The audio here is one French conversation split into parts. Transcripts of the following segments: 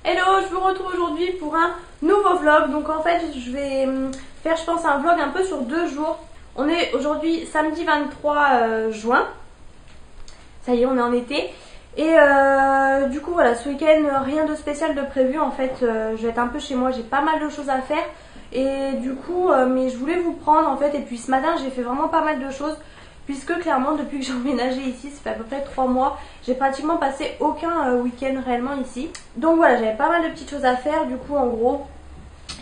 Hello, je vous retrouve aujourd'hui pour un nouveau vlog. Donc en fait je vais faire je pense un vlog un peu sur 2 jours. On est aujourd'hui samedi 23 juin. Ça y est, on est en été. Et du coup voilà, ce week-end rien de spécial de prévu. En fait je vais être un peu chez moi, j'ai pas mal de choses à faire. Et du coup mais je voulais vous prendre en fait. Et puis ce matin j'ai fait vraiment pas mal de choses. Puisque clairement depuis que j'ai emménagé ici, ça fait à peu près 3 mois, j'ai pratiquement passé aucun week-end réellement ici. Donc voilà, j'avais pas mal de petites choses à faire. Du coup en gros,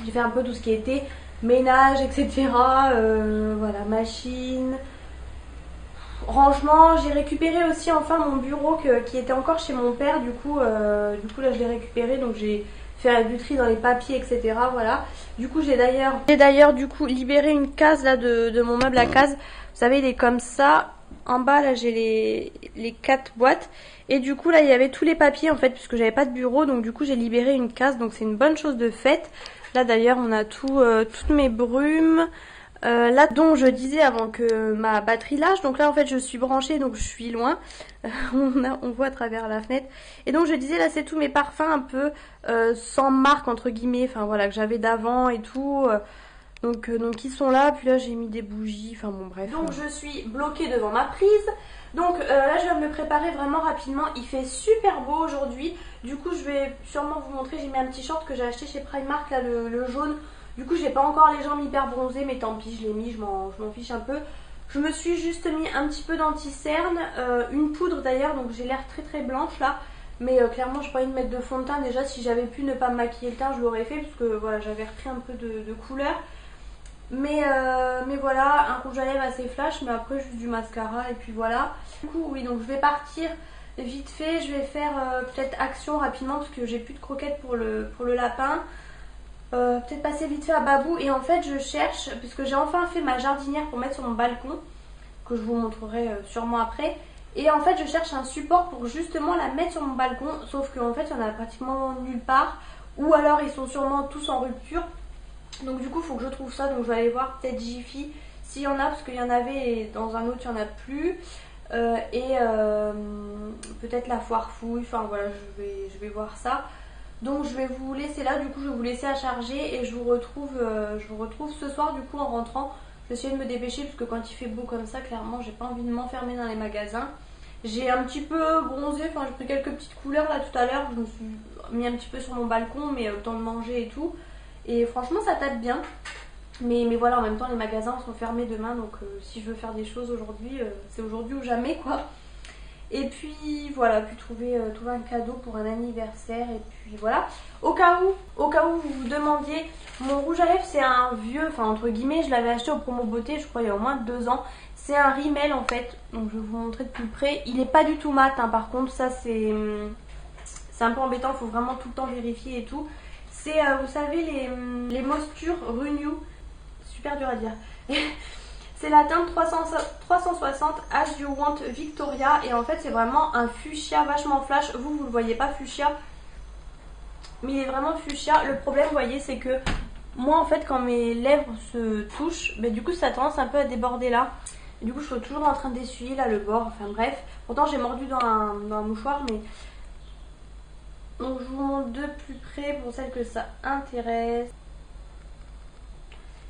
j'ai fait un peu tout ce qui était ménage, etc. Voilà, machine, rangement. J'ai récupéré aussi enfin mon bureau qui était encore chez mon père. Du coup là je l'ai récupéré, donc j'ai fait du tri dans les papiers, etc. Voilà. Du coup j'ai d'ailleurs du coup libéré une case là de mon meuble à case. Vous savez, il est comme ça. En bas là j'ai les 4 boîtes. Et du coup là il y avait tous les papiers en fait, puisque j'avais pas de bureau. Donc du coup j'ai libéré une case, donc c'est une bonne chose de fait. Là d'ailleurs on a toutes mes brumes. Là dont je disais avant que ma batterie lâche. Donc là en fait je suis branchée, donc je suis loin. On voit à travers la fenêtre. Et donc je disais là c'est tous mes parfums un peu sans marque entre guillemets. Enfin voilà, que j'avais d'avant et tout. Donc ils sont là. Puis là j'ai mis des bougies. Enfin bon bref. Donc je suis bloquée devant ma prise. Donc là je vais me préparer vraiment rapidement. Il fait super beau aujourd'hui. Du coup je vais sûrement vous montrer. J'ai mis un petit short que j'ai acheté chez Primark là, le jaune. Du coup j'ai pas encore les jambes hyper bronzées, mais tant pis, je l'ai mis, je m'en fiche un peu. Je me suis juste mis un petit peu d'anti-cerne, une poudre d'ailleurs, donc j'ai l'air très très blanche là. Mais clairement j'ai pas envie de mettre de fond de teint. Déjà si j'avais pu ne pas me maquiller le teint je l'aurais fait, parce que voilà, j'avais repris un peu de couleur. Mais voilà, un rouge à lèvres assez flash, mais après juste du mascara et puis voilà. Du coup oui, donc je vais partir vite fait, je vais faire peut-être action rapidement parce que j'ai plus de croquettes pour le lapin. Peut-être passer vite fait à Babou. Et en fait je cherche, puisque j'ai enfin fait ma jardinière pour mettre sur mon balcon, que je vous montrerai sûrement après. Et en fait je cherche un support pour justement la mettre sur mon balcon, sauf qu'en fait il n'y en a pratiquement nulle part, ou alors ils sont sûrement tous en rupture. Donc du coup il faut que je trouve ça, donc je vais aller voir peut-être Jiffy s'il y en a, parce qu'il y en avait et dans un autre il n'y en a plus. Peut-être la foire fouille, enfin voilà, je vais voir ça. Donc je vais vous laisser là, du coup je vais vous laisser à charger et je vous retrouve ce soir du coup en rentrant. Je vais essayer de me dépêcher parce que quand il fait beau comme ça, clairement j'ai pas envie de m'enfermer dans les magasins. J'ai un petit peu bronzé, enfin j'ai pris quelques petites couleurs là tout à l'heure. Je me suis mis un petit peu sur mon balcon, mais le temps de manger et tout. Et franchement ça tape bien. Mais voilà, en même temps les magasins sont fermés demain, donc si je veux faire des choses aujourd'hui, c'est aujourd'hui ou jamais quoi. Et puis voilà, puis trouver un cadeau pour un anniversaire. Et puis voilà, au cas où vous vous demandiez, mon rouge à lèvres c'est un vieux, enfin entre guillemets, je l'avais acheté au promo beauté, je crois il y a au moins 2 ans. C'est un Rimmel en fait, donc je vais vous montrer de plus près. Il n'est pas du tout mat, hein, par contre ça c'est un peu embêtant, il faut vraiment tout le temps vérifier et tout. C'est, vous savez, les Moisture Renew, super dur à dire. C'est la teinte 360 As You Want Victoria. Et en fait c'est vraiment un fuchsia vachement flash. Vous le voyez pas fuchsia, mais il est vraiment fuchsia. Le problème vous voyez c'est que moi en fait quand mes lèvres se touchent, bah, du coup ça a tendance un peu à déborder là. Et du coup je suis toujours en train d'essuyer là le bord. Enfin bref, pourtant j'ai mordu dans un mouchoir, mais... Donc je vous montre de plus près pour celles que ça intéresse.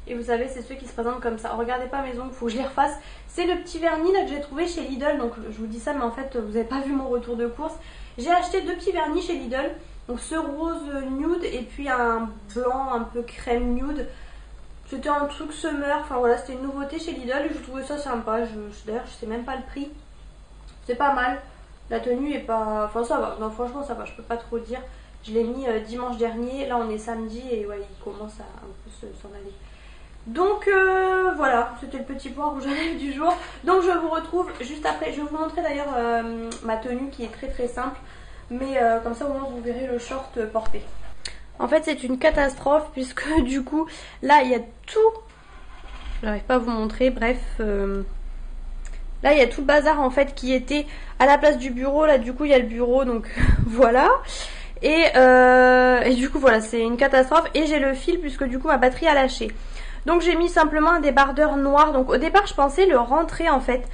Et vous savez, c'est ceux qui se présentent comme ça. Regardez pas mes ongles, il faut que je les refasse. C'est le petit vernis là que j'ai trouvé chez Lidl. Donc je vous dis ça, mais en fait vous n'avez pas vu mon retour de course. J'ai acheté 2 petits vernis chez Lidl. Donc ce rose nude et puis un blanc un peu crème nude. C'était un truc summer, enfin voilà, c'était une nouveauté chez Lidl et je trouvais ça sympa. D'ailleurs je sais même pas le prix. C'est pas mal. La tenue est pas... Enfin ça va, non franchement ça va, je peux pas trop dire. Je l'ai mis dimanche dernier, là on est samedi et ouais il commence à un peu s'en aller. Donc voilà, c'était le petit point rouge à lèvres du jour. Donc je vous retrouve juste après. Je vais vous montrer d'ailleurs ma tenue qui est très très simple. Mais comme ça au moins vous verrez le short porté. En fait c'est une catastrophe puisque du coup là il y a tout. J'arrive pas à vous montrer, bref. Là il y a tout le bazar en fait qui était à la place du bureau. Là du coup il y a le bureau, donc voilà. Et du coup voilà, c'est une catastrophe. Et j'ai le fil puisque du coup ma batterie a lâché. Donc j'ai mis simplement un débardeur noir. Donc au départ je pensais le rentrer en fait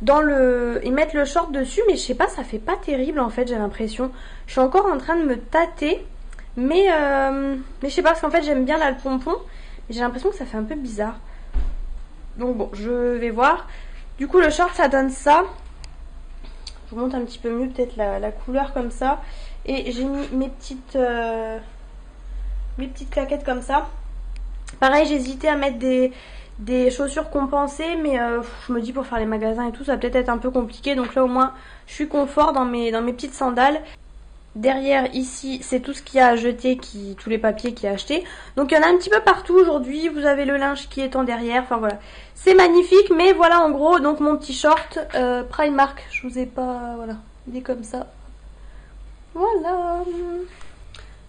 dans et mettre le short dessus, mais je sais pas, ça fait pas terrible en fait, j'ai l'impression. Je suis encore en train de me tâter. Mais je sais pas, parce qu'en fait j'aime bien là le pompon. J'ai l'impression que ça fait un peu bizarre. Donc bon, je vais voir. Du coup le short ça donne ça. Je vous montre un petit peu mieux peut-être la couleur comme ça. Et j'ai mis mes petites claquettes comme ça. Pareil, j'hésitais à mettre des chaussures compensées, mais je me dis pour faire les magasins et tout, ça va peut-être être un peu compliqué. Donc là au moins, je suis confort dans mes petites sandales. Derrière ici, c'est tout ce qu'il y a à jeter, tous les papiers qu'il y a acheté. Donc il y en a un petit peu partout aujourd'hui. Vous avez le linge qui est en derrière. Enfin voilà, c'est magnifique. Mais voilà en gros, donc mon petit short Primark. Je vous ai pas, voilà, il est comme ça. Voilà.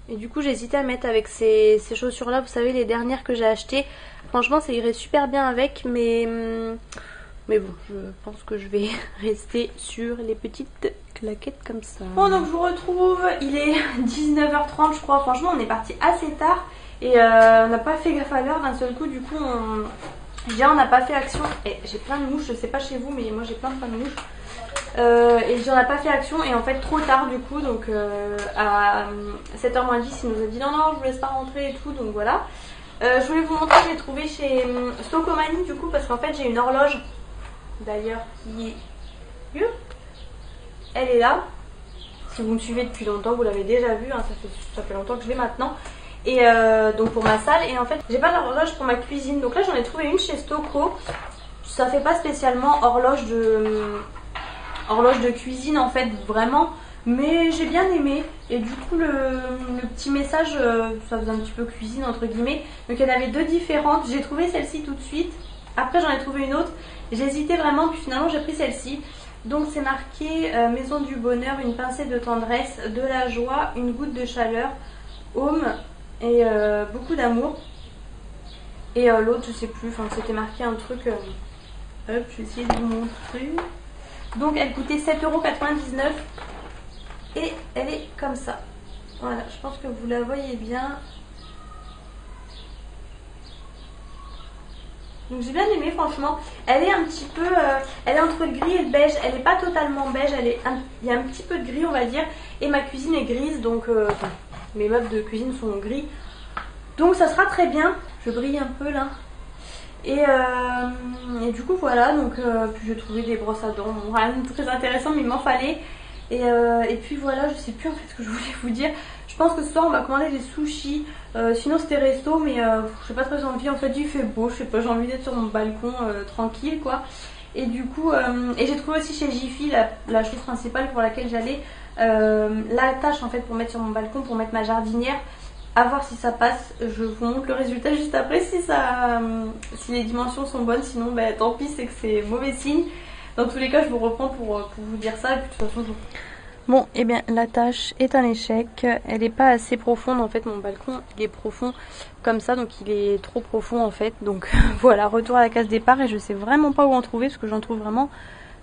Et du coup j'ai hésité à mettre avec ces chaussures là, vous savez les dernières que j'ai achetées. Franchement ça irait super bien avec, mais bon, je pense que je vais rester sur les petites claquettes comme ça. Bon donc je vous retrouve, il est 19h30 je crois. Franchement on est parti assez tard et on n'a pas fait gaffe à l'heure d'un seul coup. Du coup on n'a pas fait action. Et j'ai plein de mouches, je sais pas chez vous mais moi j'ai plein de mouches. Et j'en ai pas fait action et en fait trop tard du coup, donc à 7h moins 10 il nous a dit non je vous laisse pas rentrer et tout, donc voilà. Je voulais vous montrer, j'ai trouvé chez Stocomanie du coup, parce qu'en fait j'ai une horloge d'ailleurs qui est... Elle est là, si vous me suivez depuis longtemps vous l'avez déjà vu, hein, ça fait longtemps que je l'ai maintenant. Et donc pour ma salle, et en fait j'ai pas d'horloge pour ma cuisine, donc là j'en ai trouvé une chez Stoco. Ça fait pas spécialement horloge de cuisine en fait vraiment, mais j'ai bien aimé. Et du coup le petit message, ça faisait un petit peu cuisine entre guillemets. Donc il y en avait deux différentes, j'ai trouvé celle-ci tout de suite. Après j'en ai trouvé une autre, j'ai hésité vraiment, puis finalement j'ai pris celle-ci. Donc c'est marqué maison du bonheur, une pincée de tendresse, de la joie, une goutte de chaleur, home et beaucoup d'amour. Et l'autre je sais plus, enfin c'était marqué un truc, hop je vais essayer de vous montrer. Donc elle coûtait 7,99 € et elle est comme ça. Voilà, je pense que vous la voyez bien. Donc j'ai bien aimé franchement. Elle est un petit peu, elle est entre le gris et le beige. Elle n'est pas totalement beige, il y a un petit peu de gris on va dire. Et ma cuisine est grise, donc mes meubles de cuisine sont gris. Donc ça sera très bien. Je brille un peu là. Et du coup voilà, donc puis j'ai trouvé des brosses à dents, bon, rien de très intéressant mais il m'en fallait. Et puis voilà, je sais plus en fait ce que je voulais vous dire. Je pense que ce soir on va commander des sushis, sinon c'était resto, mais j'ai pas très envie. En fait il fait beau, je sais pas, j'ai envie d'être sur mon balcon tranquille quoi. Et du coup, et j'ai trouvé aussi chez Jiffy la chose principale pour laquelle j'allais, l'attache en fait pour mettre sur mon balcon, pour mettre ma jardinière. À voir si ça passe, je vous montre le résultat juste après si les dimensions sont bonnes, sinon tant pis, c'est que c'est mauvais signe. Dans tous les cas je vous reprends pour vous dire ça et puis de toute façon je vous... Bon et bien la tâche est un échec, elle n'est pas assez profonde en fait, mon balcon il est profond comme ça, donc il est trop profond en fait, donc voilà, retour à la case départ et je sais vraiment pas où en trouver parce que j'en trouve vraiment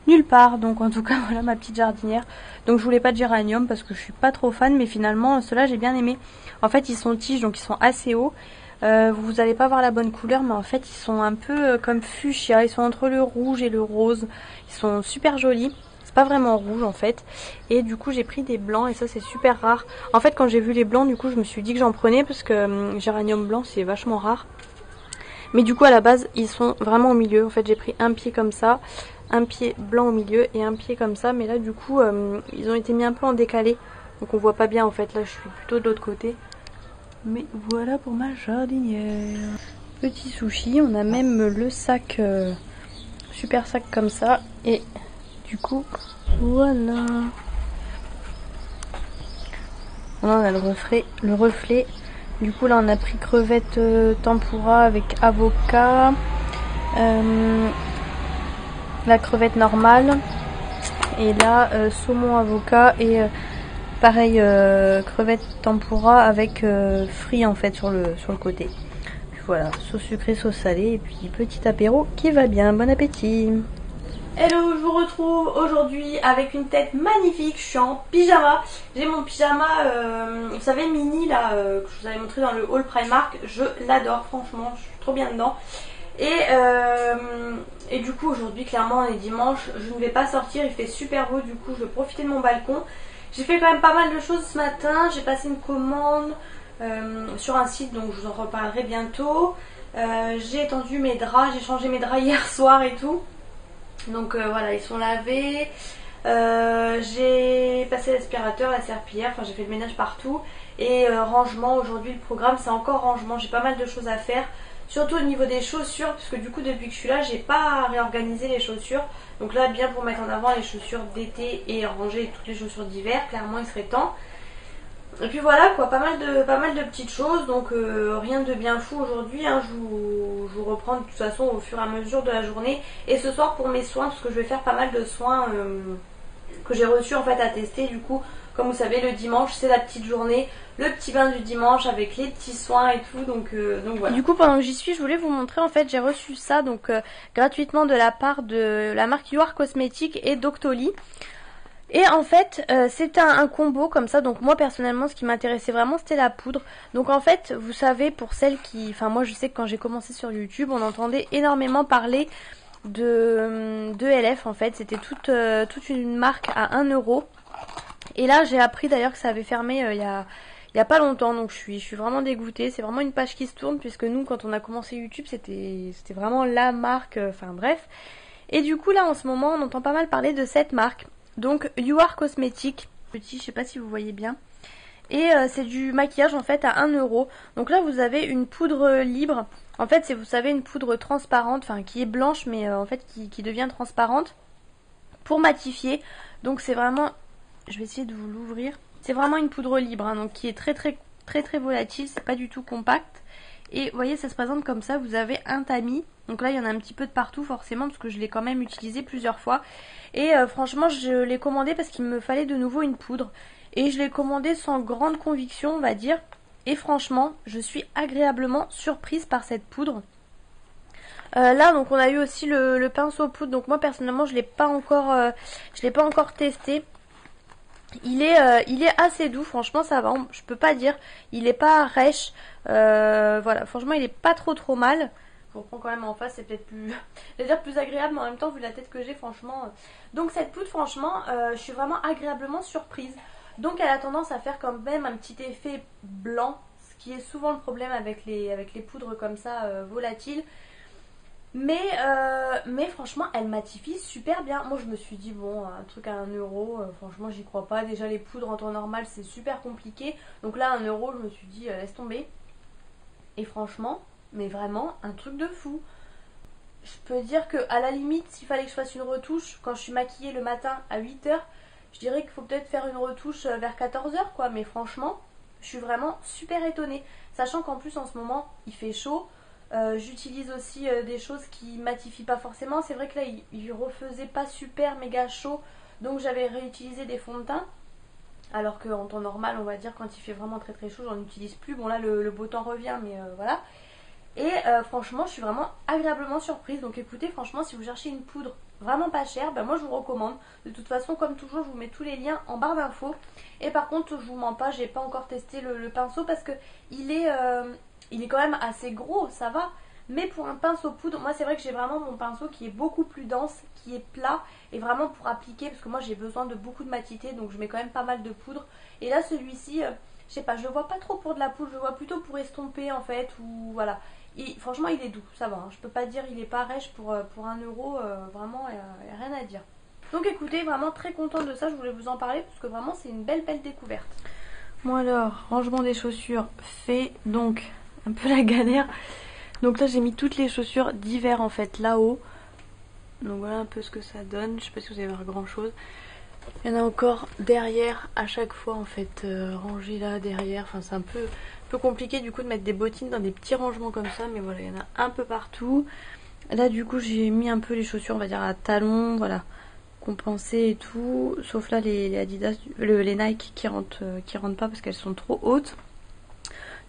nulle part. Donc en tout cas voilà ma petite jardinière. Donc je voulais pas de géranium parce que je suis pas trop fan, mais finalement ceux-là j'ai bien aimé. En fait ils sont tiges donc ils sont assez hauts. Vous allez pas voir la bonne couleur, mais en fait ils sont un peu comme fuchsia, ils sont entre le rouge et le rose. Ils sont super jolis. C'est pas vraiment rouge en fait. Et du coup j'ai pris des blancs et ça c'est super rare. En fait quand j'ai vu les blancs du coup je me suis dit que j'en prenais parce que géranium blanc c'est vachement rare. Mais du coup à la base ils sont vraiment au milieu. En fait j'ai pris un pied comme ça, un pied blanc au milieu et un pied comme ça. Mais là du coup ils ont été mis un peu en décalé. Donc on voit pas bien en fait. Là je suis plutôt de l'autre côté. Mais voilà pour ma jardinière. Petit sushi, on a même le sac, super sac comme ça. Et du coup voilà. Là on a le reflet. Du coup là on a pris crevettes tempura avec avocat, la crevette normale et là saumon avocat et pareil crevette tempura avec frites en fait sur le côté. Puis voilà, sauce sucrée, sauce salée et puis petit apéro qui va bien. Bon appétit. Hello, je vous retrouve aujourd'hui avec une tête magnifique. Je suis en pyjama. J'ai mon pyjama, vous savez, mini là, que je vous avais montré dans le haul Primark. Je l'adore, franchement, je suis trop bien dedans. Et du coup, aujourd'hui, clairement, on est dimanche. Je ne vais pas sortir, il fait super beau. Du coup, je vais profiter de mon balcon. J'ai fait quand même pas mal de choses ce matin. J'ai passé une commande sur un site, donc je vous en reparlerai bientôt. J'ai étendu mes draps, j'ai changé mes draps hier soir et tout. Donc voilà, ils sont lavés. J'ai passé l'aspirateur, la serpillière, enfin j'ai fait le ménage partout. Et rangement, aujourd'hui le programme c'est encore rangement. J'ai pas mal de choses à faire. Surtout au niveau des chaussures, parce que du coup depuis que je suis là, j'ai pas réorganisé les chaussures. Donc là, bien pour mettre en avant les chaussures d'été et ranger toutes les chaussures d'hiver, clairement il serait temps. Et puis voilà quoi, pas mal de petites choses, donc rien de bien fou aujourd'hui, hein. Je vous reprends de toute façon au fur et à mesure de la journée. Et ce soir pour mes soins, parce que je vais faire pas mal de soins que j'ai reçus en fait à tester. Du coup, comme vous savez, le dimanche c'est la petite journée, le petit bain du dimanche avec les petits soins et tout, donc voilà. Du coup pendant que j'y suis, je voulais vous montrer, en fait j'ai reçu ça donc gratuitement de la part de la marque You Are Cosmetics et Doctoly. Et en fait c'est un combo comme ça. Donc moi personnellement ce qui m'intéressait vraiment c'était la poudre. Donc en fait vous savez, pour celles qui... Enfin moi je sais que quand j'ai commencé sur YouTube on entendait énormément parler de LF en fait. C'était toute une marque à 1 euro. Et là j'ai appris d'ailleurs que ça avait fermé il y a pas longtemps. Donc je suis vraiment dégoûtée. C'est vraiment une page qui se tourne, puisque nous quand on a commencé YouTube c'était vraiment la marque, enfin bref. Et du coup là en ce moment on entend pas mal parler de cette marque. Donc You Are Cosmetics, petit, je sais pas si vous voyez bien. Et c'est du maquillage en fait à 1 euro. Donc là vous avez une poudre libre. En fait c'est, vous savez, une poudre transparente, enfin qui est blanche mais en fait qui devient transparente pour matifier. Donc c'est vraiment, je vais essayer de vous l'ouvrir. C'est vraiment une poudre libre, hein, donc qui est très volatile, c'est pas du tout compact. Et vous voyez, ça se présente comme ça, vous avez un tamis. Donc là il y en a un petit peu de partout forcément, parce que je l'ai quand même utilisé plusieurs fois. Et franchement je l'ai commandé parce qu'il me fallait de nouveau une poudre. Et je l'ai commandé sans grande conviction on va dire. Et franchement je suis agréablement surprise par cette poudre. Là donc on a eu aussi le pinceau poudre. Donc moi personnellement je l'ai pas encore testé. Il est assez doux, franchement ça va, je peux pas dire, il est pas rêche, voilà, franchement il est pas trop mal. Je reprends quand même en face, c'est peut-être plus, je vais dire plus agréable, mais en même temps vu la tête que j'ai, franchement. Donc cette poudre, franchement, je suis vraiment agréablement surprise. Donc elle a tendance à faire quand même un petit effet blanc, ce qui est souvent le problème avec les poudres comme ça volatiles. Mais franchement elle matifie super bien. Moi je me suis dit bon, un truc à 1 euro, franchement j'y crois pas. Déjà les poudres en temps normal c'est super compliqué. Donc là 1 euro je me suis dit laisse tomber. Et franchement, mais vraiment un truc de fou. Je peux dire que à la limite s'il fallait que je fasse une retouche quand je suis maquillée le matin à 8h, je dirais qu'il faut peut-être faire une retouche vers 14h quoi. Mais franchement je suis vraiment super étonnée. Sachant qu'en plus en ce moment il fait chaud. J'utilise aussi des choses qui matifient pas forcément. C'est vrai que là il refaisait pas super méga chaud, donc j'avais réutilisé des fonds de teint. Alors qu'en temps normal on va dire quand il fait vraiment très chaud j'en utilise plus. Bon là le beau temps revient mais voilà. Et franchement je suis vraiment agréablement surprise. Donc écoutez, franchement si vous cherchez une poudre vraiment pas chère, ben moi je vous recommande. De toute façon comme toujours je vous mets tous les liens en barre d'infos. Et par contre je vous mens pas, j'ai pas encore testé le pinceau parce que il est quand même assez gros, ça va. Mais pour un pinceau poudre, moi c'est vrai que j'ai vraiment mon pinceau qui est beaucoup plus dense, qui est plat. Et vraiment pour appliquer, parce que moi j'ai besoin de beaucoup de matité, donc je mets quand même pas mal de poudre. Et là celui-ci, je sais pas, je le vois pas trop pour de la poudre, je le vois plutôt pour estomper en fait. Ou voilà. Franchement il est doux, ça va, hein. Je peux pas dire il est pas rêche pour 1 euro, vraiment il y a rien à dire. Donc écoutez, vraiment très contente de ça, je voulais vous en parler parce que vraiment c'est une belle découverte. Bon alors, rangement des chaussures fait, donc un peu la galère. Donc là j'ai mis toutes les chaussures d'hiver en fait là-haut. Donc voilà un peu ce que ça donne, je sais pas si vous allez voir grand chose. Il y en a encore derrière à chaque fois en fait, rangées là derrière. Enfin c'est un peu compliqué du coup de mettre des bottines dans des petits rangements comme ça. Mais voilà, il y en a un peu partout. Là du coup j'ai mis un peu les chaussures on va dire à talons, voilà, compensées et tout. Sauf là les Adidas, les Nike qui rentrent pas parce qu'elles sont trop hautes.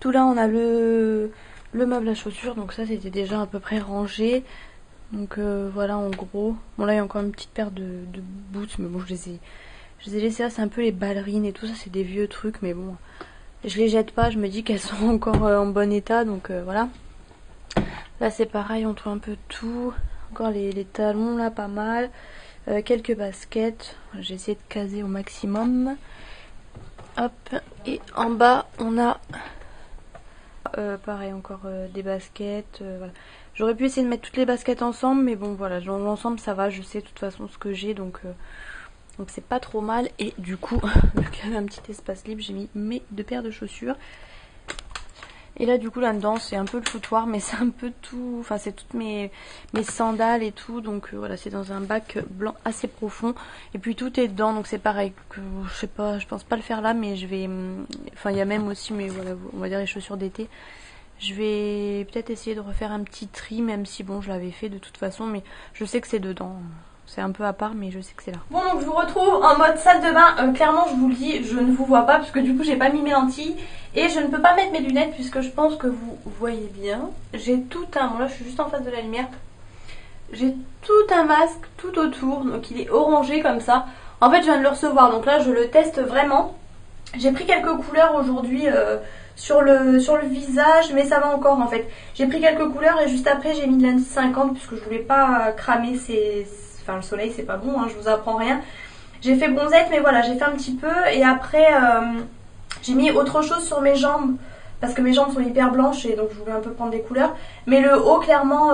Tout là on a le meuble à chaussures, donc ça c'était déjà à peu près rangé. Donc voilà en gros. Bon là il y a encore une petite paire de boots, mais bon je les ai laissées là, c'est un peu les ballerines et tout ça, c'est des vieux trucs, mais bon je les jette pas, je me dis qu'elles sont encore en bon état, donc voilà. Là c'est pareil, on trouve un peu tout. Encore les talons là pas mal. Quelques baskets, j'ai essayé de caser au maximum. Hop, et en bas on a pareil encore des baskets, voilà. J'aurais pu essayer de mettre toutes les baskets ensemble, mais bon voilà, dans l'ensemble ça va, je sais de toute façon ce que j'ai, donc c'est pas trop mal. Et du coup, vu qu'il y avait un petit espace libre, j'ai mis mes 2 paires de chaussures. Et là du coup là-dedans c'est un peu le foutoir, mais c'est un peu tout, enfin c'est toutes mes sandales et tout, donc voilà, c'est dans un bac blanc assez profond, et puis tout est dedans, donc c'est pareil, que je sais pas, je pense pas le faire là, mais je vais, enfin il y a même aussi, mais voilà, on va dire les chaussures d'été, je vais peut-être essayer de refaire un petit tri, même si bon je l'avais fait de toute façon, mais je sais que c'est dedans. C'est un peu à part, mais je sais que c'est là. Bon, donc je vous retrouve en mode salle de bain. Clairement, je vous le dis, je ne vous vois pas parce que du coup, j'ai pas mis mes lentilles. Et je ne peux pas mettre mes lunettes puisque je pense que vous voyez bien. J'ai tout un... Bon, là, je suis juste en face de la lumière. J'ai tout un masque tout autour. Donc, il est orangé comme ça. En fait, je viens de le recevoir. Donc là, je le teste vraiment. J'ai pris quelques couleurs aujourd'hui sur le visage, mais ça va encore en fait. J'ai pris quelques couleurs et juste après, j'ai mis de l'indice 50 puisque je voulais pas cramer Enfin, le soleil, c'est pas bon, hein, je vous apprends rien. J'ai fait bronzette, mais voilà, j'ai fait un petit peu. Et après, j'ai mis autre chose sur mes jambes. Parce que mes jambes sont hyper blanches et donc je voulais un peu prendre des couleurs. Mais le haut, clairement,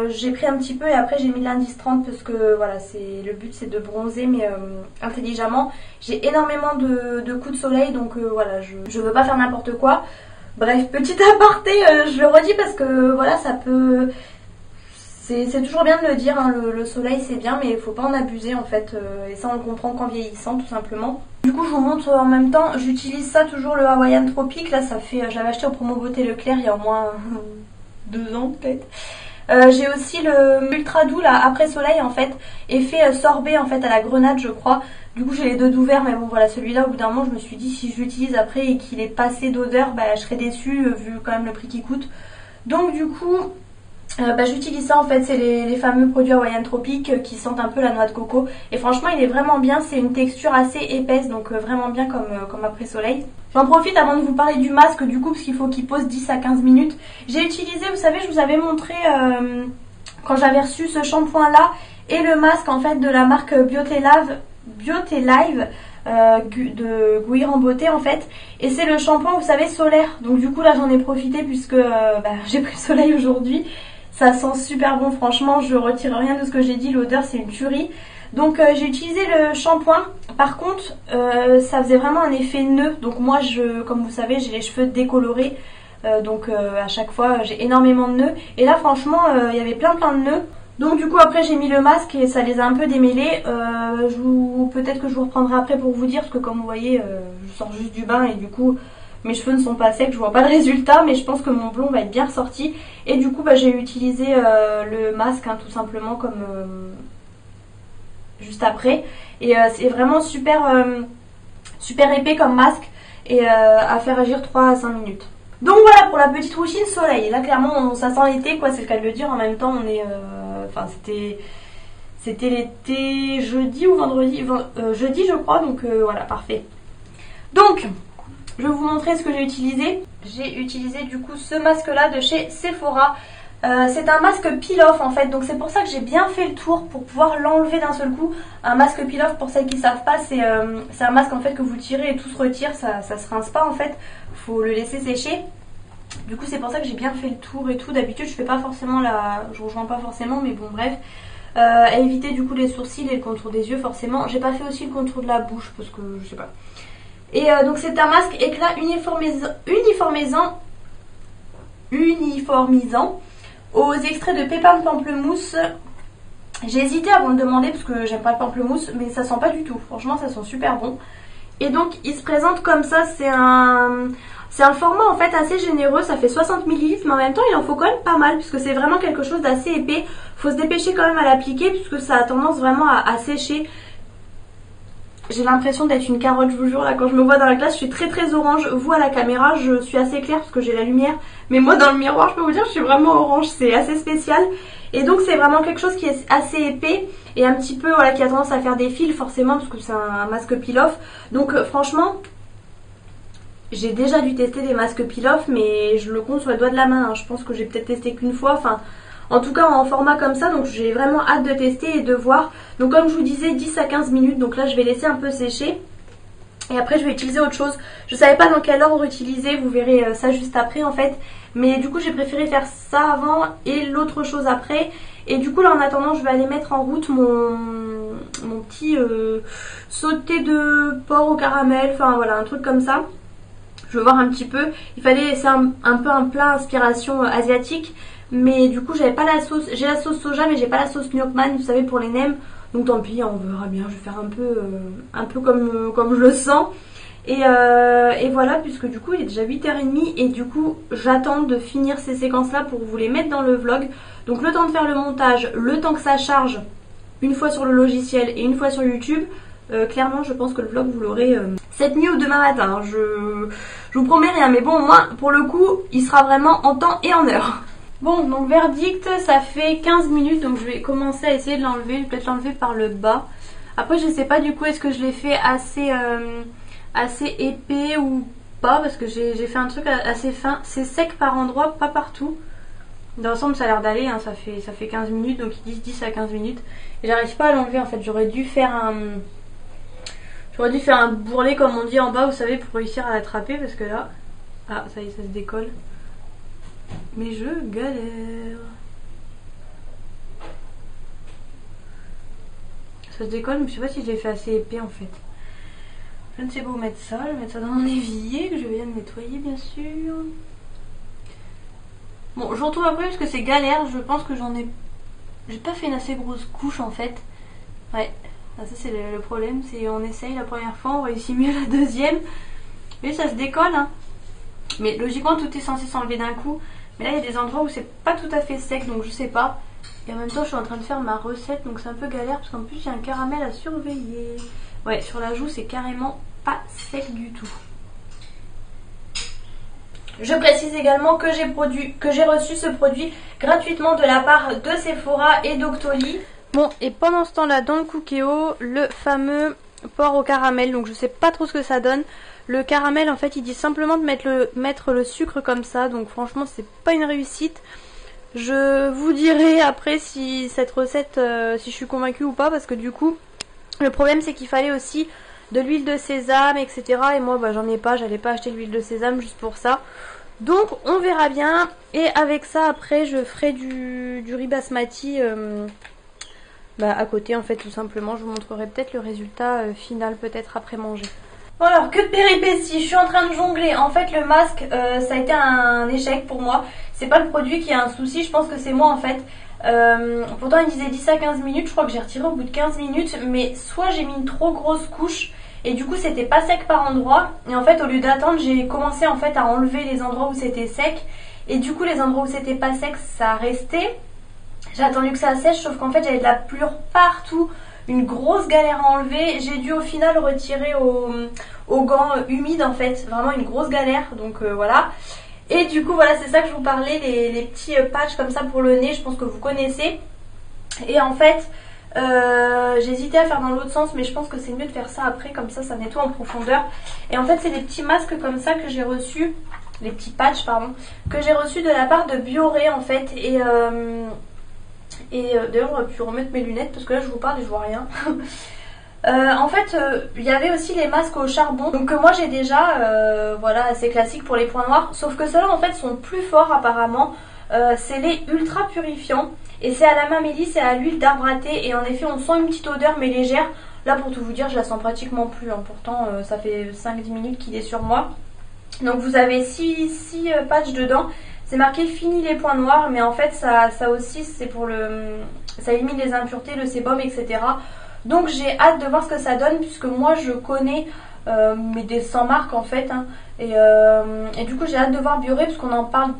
j'ai pris un petit peu. Et après, j'ai mis de l'indice 30 parce que voilà, le but, c'est de bronzer, mais intelligemment. J'ai énormément de coups de soleil, donc voilà, je veux pas faire n'importe quoi. Bref, petit aparté, je le redis parce que voilà, ça peut... C'est toujours bien de le dire, hein, le soleil c'est bien, mais il faut pas en abuser en fait, et ça on le comprend qu'en vieillissant tout simplement. Du coup je vous montre en même temps, j'utilise ça toujours, le Hawaiian Tropic, là ça fait, je l'avais acheté au promo beauté Leclerc il y a au moins 2 ans peut-être. J'ai aussi le ultra doux là, après soleil en fait, effet sorbet en fait à la grenade je crois. Du coup j'ai les 2 doux verts, mais bon voilà, celui-là au bout d'un moment je me suis dit si je l'utilise après et qu'il est passé d'odeur, bah je serais déçue vu quand même le prix qu'il coûte. Donc du coup... j'utilise ça en fait, c'est les fameux produits Hawaiian Tropic qui sentent un peu la noix de coco. Et franchement il est vraiment bien, c'est une texture assez épaisse, donc vraiment bien comme après soleil. J'en profite avant de vous parler du masque du coup, parce qu'il faut qu'il pose 10 à 15 minutes. J'ai utilisé, vous savez, je vous avais montré quand j'avais reçu ce shampoing là et le masque en fait de la marque Beauté Live de Gouir en beauté en fait, et c'est le shampoing vous savez solaire, donc du coup là j'en ai profité puisque j'ai pris le soleil aujourd'hui. Ça sent super bon, franchement, je retire rien de ce que j'ai dit, l'odeur c'est une tuerie. Donc j'ai utilisé le shampoing, par contre ça faisait vraiment un effet nœud, donc moi comme vous savez j'ai les cheveux décolorés, donc à chaque fois j'ai énormément de nœuds, et là franchement il y avait plein de nœuds. Donc du coup après j'ai mis le masque et ça les a un peu démêlés, peut-être que je vous reprendrai après pour vous dire, parce que comme vous voyez je sors juste du bain et du coup... Mes cheveux ne sont pas secs, je vois pas le résultat, mais je pense que mon blond va être bien ressorti. Et du coup, j'ai utilisé le masque, hein, tout simplement, comme juste après. Et c'est vraiment super épais comme masque et à faire agir 3 à 5 minutes. Donc voilà pour la petite routine soleil. Là, clairement, ça sent l'été, quoi, c'est le cas de le dire. En même temps, on est... Enfin, c'était l'été jeudi ou vendredi, jeudi, je crois, donc voilà, parfait. Donc... je vais vous montrer ce que j'ai utilisé. J'ai utilisé du coup ce masque là de chez Sephora. C'est un masque peel-off en fait, donc c'est pour ça que j'ai bien fait le tour pour pouvoir l'enlever d'un seul coup. Un masque peel-off, pour celles qui ne savent pas, c'est un masque en fait que vous tirez et tout se retire, ça se rince pas en fait, faut le laisser sécher. Du coup c'est pour ça que j'ai bien fait le tour et tout. D'habitude je fais pas forcément je rejoins pas forcément, mais bon bref. À éviter du coup les sourcils et le contour des yeux forcément. J'ai pas fait aussi le contour de la bouche parce que je sais pas. Et donc c'est un masque éclat uniformisant aux extraits de pépins de pamplemousse. J'ai hésité à vous le demander parce que j'aime pas le pamplemousse, mais ça sent pas du tout. Franchement ça sent super bon. Et donc il se présente comme ça, c'est un format en fait assez généreux, ça fait 60 ml, mais en même temps il en faut quand même pas mal puisque c'est vraiment quelque chose d'assez épais. Faut se dépêcher quand même à l'appliquer puisque ça a tendance vraiment à sécher. J'ai l'impression d'être une carotte, je vous jure, là quand je me vois dans la glace, je suis très orange. Vous à la caméra, je suis assez claire parce que j'ai la lumière, mais moi dans le miroir, je peux vous dire, je suis vraiment orange, c'est assez spécial. Et donc c'est vraiment quelque chose qui est assez épais et un petit peu, voilà, qui a tendance à faire des fils forcément parce que c'est un masque peel-off. Donc franchement, j'ai déjà dû tester des masques peel-off, mais je le compte sur les doigts de la main, hein. Je pense que j'ai peut-être testé qu'une fois, enfin... En tout cas en format comme ça, donc j'ai vraiment hâte de tester et de voir. Donc comme je vous disais, 10 à 15 minutes, donc là je vais laisser un peu sécher. Et après je vais utiliser autre chose. Je savais pas dans quel ordre utiliser, vous verrez ça juste après en fait. Mais du coup j'ai préféré faire ça avant et l'autre chose après. Et du coup là en attendant je vais aller mettre en route mon petit sauté de porc au caramel. Enfin voilà, un truc comme ça. Je veux voir un petit peu. Il fallait, c'est un peu un plat inspiration asiatique. Mais du coup j'avais pas la sauce. J'ai la sauce soja mais j'ai pas la sauce gnocchi, vous savez, pour les nems. Donc tant pis, on verra bien, je vais faire un peu comme je le sens. Et voilà, puisque du coup il est déjà 8h30 et du coup j'attends de finir ces séquences là pour vous les mettre dans le vlog. Donc le temps de faire le montage, le temps que ça charge une fois sur le logiciel et une fois sur YouTube. Clairement je pense que le vlog vous l'aurez cette nuit ou demain matin. Je vous promets rien, mais bon au moins pour le coup il sera vraiment en temps et en heure. Bon, donc verdict, ça fait 15 minutes, donc je vais commencer à essayer de l'enlever. Je vais peut-être l'enlever par le bas. Après, je sais pas du coup, est-ce que je l'ai fait assez épais ou pas, parce que j'ai fait un truc assez fin. C'est sec par endroits, pas partout. Dans l'ensemble, ça a l'air d'aller, hein, ça fait 15 minutes, donc ils disent 10 à 15 minutes. Et j'arrive pas à l'enlever en fait, j'aurais dû faire un bourrelet comme on dit en bas, vous savez, pour réussir à l'attraper, parce que là... Ah, ça y est, ça se décolle. Mais je galère. Ça se décolle, mais je sais pas si je l'ai fait assez épais en fait. Je ne sais pas où mettre ça. Je vais mettre ça dans mon évier que je viens de nettoyer bien sûr. Bon, je retrouve après parce que c'est galère. Je pense que j'ai pas fait une assez grosse couche en fait. Ouais, ça c'est le problème. C'est on essaye la première fois, on réussit mieux la deuxième. Mais ça se décolle hein. Mais logiquement tout est censé s'enlever d'un coup. Mais là il y a des endroits où c'est pas tout à fait sec, donc je sais pas. Et en même temps je suis en train de faire ma recette, donc c'est un peu galère parce qu'en plus il y a un caramel à surveiller. Ouais, sur la joue c'est carrément pas sec du tout. Je précise également que j'ai reçu ce produit gratuitement de la part de Sephora et d'Octoly. Bon, et pendant ce temps là dans le Cookéo, le fameux porc au caramel, donc je sais pas trop ce que ça donne. Le caramel en fait il dit simplement de mettre le sucre comme ça, donc franchement c'est pas une réussite. Je vous dirai après si cette recette, si je suis convaincue ou pas, parce que du coup le problème c'est qu'il fallait aussi de l'huile de sésame etc. Et moi bah, j'en ai pas, j'allais pas acheter l'huile de sésame juste pour ça. Donc on verra bien. Et avec ça après je ferai du riz basmati à côté en fait tout simplement. Je vous montrerai peut-être le résultat final peut-être après manger. Bon alors, que de péripéties, je suis en train de jongler. En fait le masque ça a été un échec pour moi. C'est pas le produit qui a un souci, je pense que c'est moi en fait. Pourtant il disait 10 à 15 minutes, je crois que j'ai retiré au bout de 15 minutes. Mais soit j'ai mis une trop grosse couche et du coup c'était pas sec par endroit. Et en fait au lieu d'attendre j'ai commencé en fait à enlever les endroits où c'était sec. Et du coup les endroits où c'était pas sec ça restait. J'ai attendu que ça sèche, sauf qu'en fait j'avais de la pelure partout. Une grosse galère à enlever. J'ai dû au final retirer aux gants humides en fait. Vraiment une grosse galère. Donc voilà. Et du coup voilà, c'est ça que je vous parlais. Les petits patchs comme ça pour le nez. Je pense que vous connaissez. Et en fait j'ai hésité à faire dans l'autre sens. Mais je pense que c'est mieux de faire ça après. Comme ça nettoie en profondeur. Et en fait c'est des petits masques comme ça que j'ai reçus. Les petits patchs pardon. Que j'ai reçus de la part de Bioré en fait. Et d'ailleurs j'aurais pu remettre mes lunettes parce que là je vous parle et je vois rien. En fait il y avait aussi les masques au charbon. Donc moi j'ai déjà voilà, assez classique pour les points noirs. Sauf que ceux-là en fait sont plus forts apparemment. C'est les ultra purifiants. Et c'est à la mamélis et à l'huile d'arbre à thé. Et en effet on sent une petite odeur mais légère. Là pour tout vous dire je la sens pratiquement plus hein. Pourtant ça fait 5-10 minutes qu'il est sur moi. Donc vous avez 6 patchs dedans. C'est marqué fini les points noirs, mais en fait ça aussi c'est pour ça élimine les impuretés, le sébum, etc. Donc j'ai hâte de voir ce que ça donne puisque moi je connais mais des sans marques en fait hein. Et du coup j'ai hâte de voir Bioré parce qu'on en parle,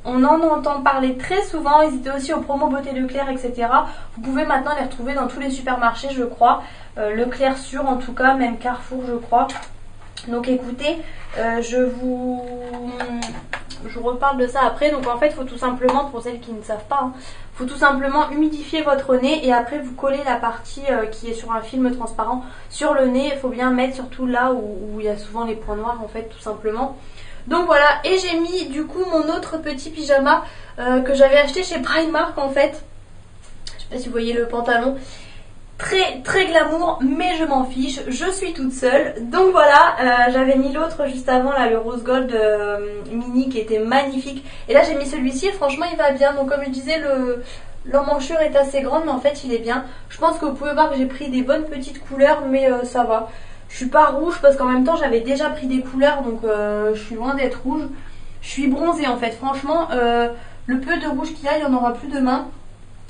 on en entend parler très souvent. Ils étaient aussi au promo Beauté Leclerc, etc. Vous pouvez maintenant les retrouver dans tous les supermarchés je crois. Leclerc sûr en tout cas, même Carrefour je crois. Donc écoutez, je vous reparle de ça après. Donc en fait il faut tout simplement, pour celles qui ne savent pas, hein, faut tout simplement humidifier votre nez et après vous collez la partie qui est sur un film transparent sur le nez. Il faut bien mettre surtout là où il y a souvent les points noirs en fait tout simplement. Donc voilà, et j'ai mis du coup mon autre petit pyjama que j'avais acheté chez Primark en fait. Je sais pas si vous voyez le pantalon. très très glamour, mais je m'en fiche, je suis toute seule. Donc voilà, j'avais mis l'autre juste avant là, le rose gold mini qui était magnifique. Et là j'ai mis celui-ci et franchement il va bien. Donc comme je disais, l'emmanchure est assez grande, mais en fait il est bien. Je pense que vous pouvez voir que j'ai pris des bonnes petites couleurs, mais ça va. Je suis pas rouge parce qu'en même temps j'avais déjà pris des couleurs, donc je suis loin d'être rouge. Je suis bronzée en fait, franchement le peu de rouge qu'il y a, il n'y en aura plus demain.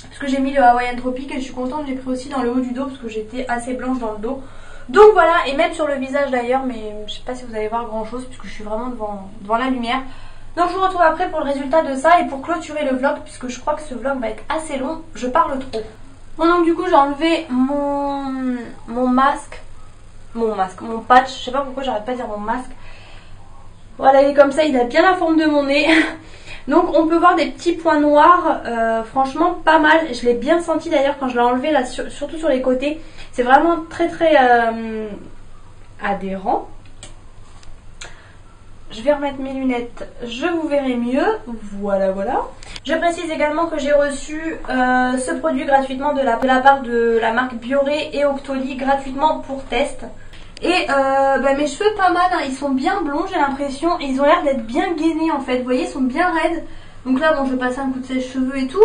Parce que j'ai mis le Hawaiian Tropic et je suis contente, j'ai pris aussi dans le haut du dos parce que j'étais assez blanche dans le dos. Donc voilà, et même sur le visage d'ailleurs, mais je sais pas si vous allez voir grand chose puisque je suis vraiment devant la lumière. Donc je vous retrouve après pour le résultat de ça et pour clôturer le vlog puisque je crois que ce vlog va être assez long, je parle trop. Bon donc du coup j'ai enlevé mon patch, je sais pas pourquoi j'arrête pas de dire mon masque. Voilà, il est comme ça, il a bien la forme de mon nez. Donc on peut voir des petits points noirs, franchement pas mal. Je l'ai bien senti d'ailleurs quand je l'ai enlevé là, surtout sur les côtés. C'est vraiment très très adhérent. Je vais remettre mes lunettes, je vous verrai mieux. Voilà, voilà. Je précise également que j'ai reçu ce produit gratuitement de la part de la marque Bioré et Octoly gratuitement pour test. Et mes cheveux pas mal, hein. Ils sont bien blonds j'ai l'impression et ils ont l'air d'être bien gainés en fait, vous voyez ils sont bien raides. Donc là bon je vais passer un coup de sèche-cheveux et tout,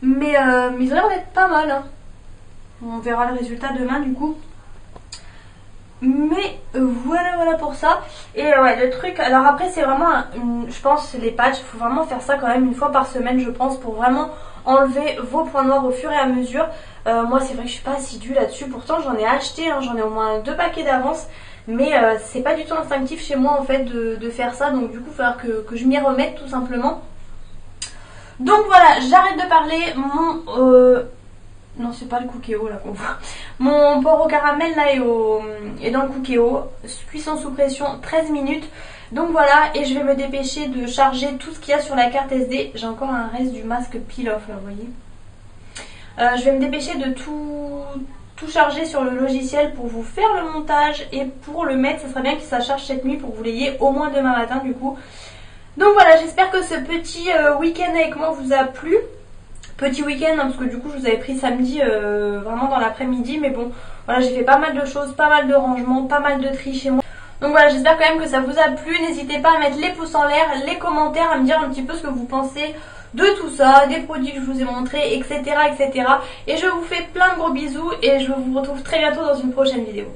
mais ils ont l'air d'être pas mal, hein. On verra le résultat demain du coup. Mais voilà pour ça. Et ouais le truc, alors après c'est vraiment, je pense les patchs, il faut vraiment faire ça quand même une fois par semaine je pense pour vraiment enlever vos points noirs au fur et à mesure. Moi c'est vrai que je suis pas assidue là-dessus, pourtant j'en ai acheté, hein, j'en ai au moins 2 paquets d'avance. Mais c'est pas du tout instinctif chez moi en fait de faire ça, donc du coup il va falloir que je m'y remette tout simplement. Donc voilà, j'arrête de parler, non c'est pas le cookéo là qu'on voit. Mon porc au caramel là est dans le cookéo, cuisson sous pression 13 minutes. Donc voilà, et je vais me dépêcher de charger tout ce qu'il y a sur la carte SD. J'ai encore un reste du masque peel-off là, vous voyez. Je vais me dépêcher de tout charger sur le logiciel pour vous faire le montage et pour le mettre. Ça serait bien que ça charge cette nuit pour que vous l'ayez au moins demain matin du coup. Donc voilà, j'espère que ce petit week-end avec moi vous a plu. Petit week-end hein, parce que du coup je vous avais pris samedi vraiment dans l'après-midi. Mais bon, voilà, j'ai fait pas mal de choses, pas mal de rangements, pas mal de tri chez moi. Donc voilà, j'espère quand même que ça vous a plu. N'hésitez pas à mettre les pouces en l'air, les commentaires, à me dire un petit peu ce que vous pensez de tout ça, des produits que je vous ai montrés, etc. etc. Et je vous fais plein de gros bisous et je vous retrouve très bientôt dans une prochaine vidéo.